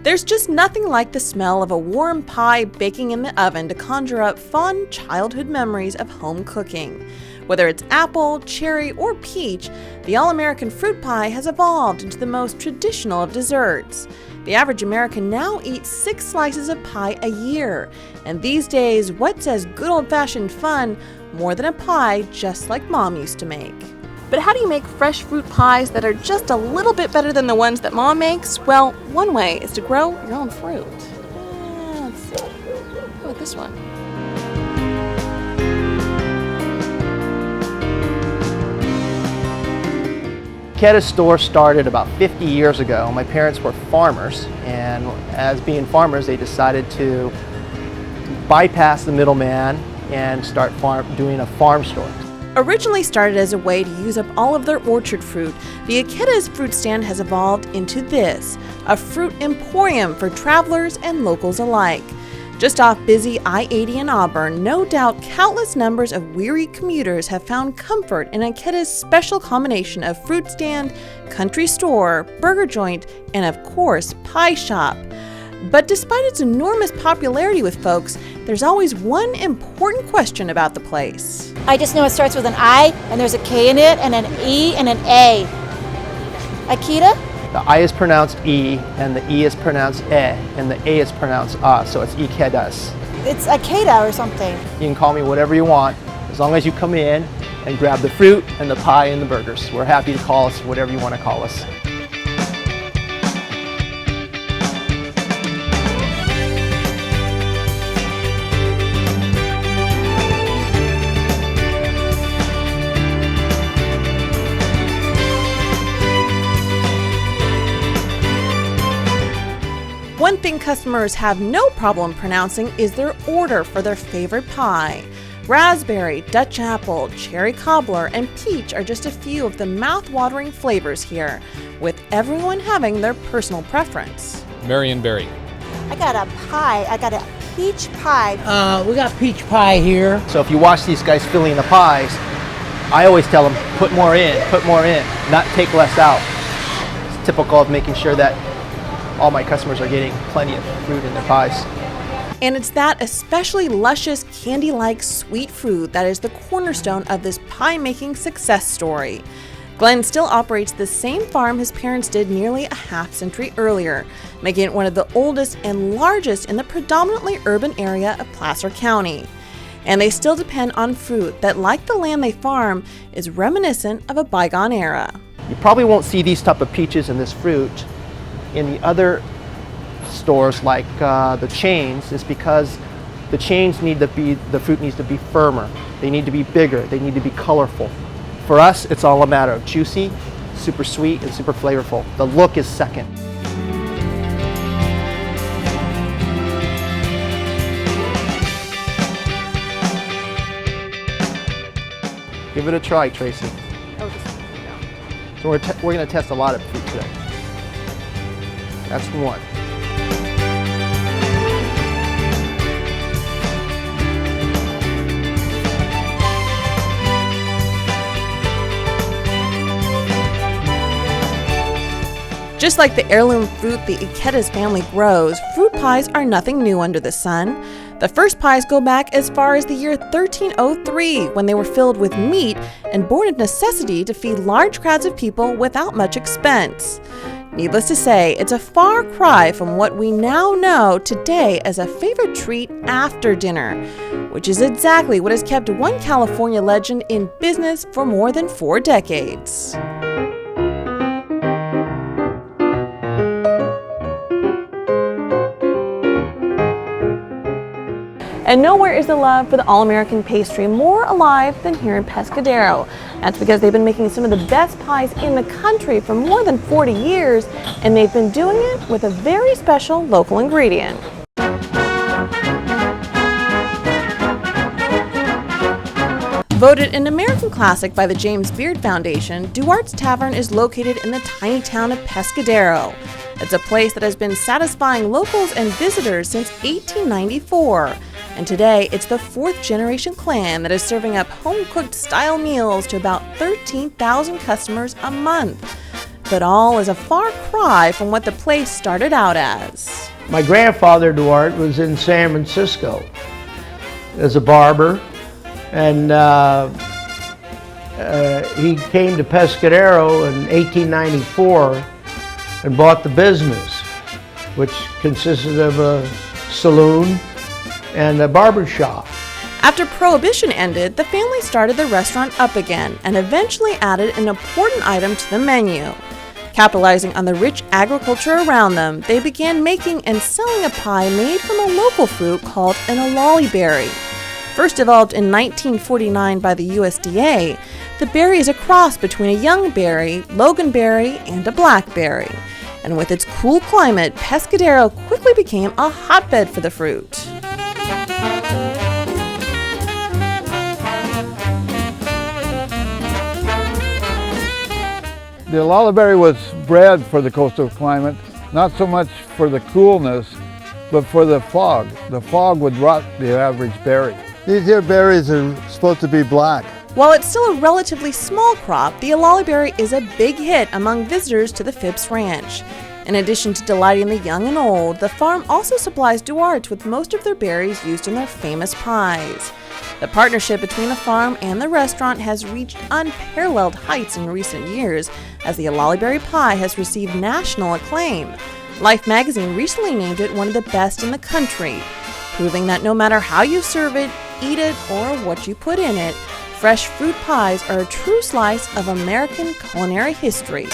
There's just nothing like the smell of a warm pie baking in the oven to conjure up fond childhood memories of home cooking. Whether it's apple, cherry, or peach, the all-American fruit pie has evolved into the most traditional of desserts. The average American now eats 6 slices of pie a year, and these days, what says good old-fashioned fun more than a pie just like Mom used to make? But how do you make fresh fruit pies that are just a little bit better than the ones that Mom makes? Well, one way is to grow your own fruit. Let's see. How about this one? Ikeda's store started about 50 years ago. My parents were farmers, and as being farmers, they decided to bypass the middleman and start doing a farm store. Originally started as a way to use up all of their orchard fruit, the Ikeda's fruit stand has evolved into this, a fruit emporium for travelers and locals alike. Just off busy I-80 in Auburn, no doubt countless numbers of weary commuters have found comfort in Ikeda's special combination of fruit stand, country store, burger joint, and of course, pie shop. But despite its enormous popularity with folks, there's always one important question about the place. I just know it starts with an I, and there's a K in it, and an E, and an A. Ikeda? The I is pronounced E, and the E is pronounced E, and the A is pronounced so it's Ikeda's. It's Ikeda or something. You can call me whatever you want, as long as you come in and grab the fruit and the pie and the burgers. We're happy to call us whatever you want to call us. One thing customers have no problem pronouncing is their order for their favorite pie. Raspberry, Dutch apple, cherry cobbler, and peach are just a few of the mouth-watering flavors here, with everyone having their personal preference. Marion Berry. I got a pie. I got a peach pie. We got peach pie here. So if you watch these guys filling the pies, I always tell them, put more in, not take less out. It's typical of making sure that all my customers are getting plenty of fruit in their pies. And it's that especially luscious, candy-like sweet fruit that is the cornerstone of this pie-making success story. Glenn still operates the same farm his parents did nearly a half-century earlier, making it one of the oldest and largest in the predominantly urban area of Placer County. And they still depend on fruit that, like the land they farm, is reminiscent of a bygone era. You probably won't see these type of peaches and this fruit in the other stores like the chains, is because the chains the fruit needs to be firmer, they need to be bigger, they need to be colorful. For us, it's all a matter of juicy, super sweet, and super flavorful. The look is second. Give it a try, Tracy. So we're going to test a lot of fruit today. That's one. Just like the heirloom fruit the Ikeda's family grows, fruit pies are nothing new under the sun. The first pies go back as far as the year 1303, when they were filled with meat and born of necessity to feed large crowds of people without much expense. Needless to say, it's a far cry from what we now know today as a favorite treat after dinner, which is exactly what has kept one California legend in business for more than 4 decades. And nowhere is the love for the all-American pastry more alive than here in Pescadero. That's because they've been making some of the best pies in the country for more than 40 years, and they've been doing it with a very special local ingredient. Voted an American classic by the James Beard Foundation, Duarte's Tavern is located in the tiny town of Pescadero. It's a place that has been satisfying locals and visitors since 1894. And today, it's the 4th generation clan that is serving up home-cooked style meals to about 13,000 customers a month. but all is a far cry from what the place started out as. My grandfather, Duarte, was in San Francisco as a barber, and he came to Pescadero in 1894 and bought the business, which consisted of a saloon and a barber shop. After Prohibition ended, the family started the restaurant up again and eventually added an important item to the menu. Capitalizing on the rich agriculture around them, they began making and selling a pie made from a local fruit called an olallieberry berry. First developed in 1949 by the USDA, the berry is a cross between a young berry, loganberry, and a blackberry. And with its cool climate, Pescadero quickly became a hotbed for the fruit. The olallieberry was bred for the coastal climate, not so much for the coolness, but for the fog. The fog would rot the average berry. These here berries are supposed to be black. While it's still a relatively small crop, the olallieberry is a big hit among visitors to the Phipps Ranch. In addition to delighting the young and old, the farm also supplies Duarte with most of their berries used in their famous pies. The partnership between the farm and the restaurant has reached unparalleled heights in recent years, as the olallieberry pie has received national acclaim. Life magazine recently named it one of the best in the country, proving that no matter how you serve it, eat it, or what you put in it, fresh fruit pies are a true slice of American culinary history.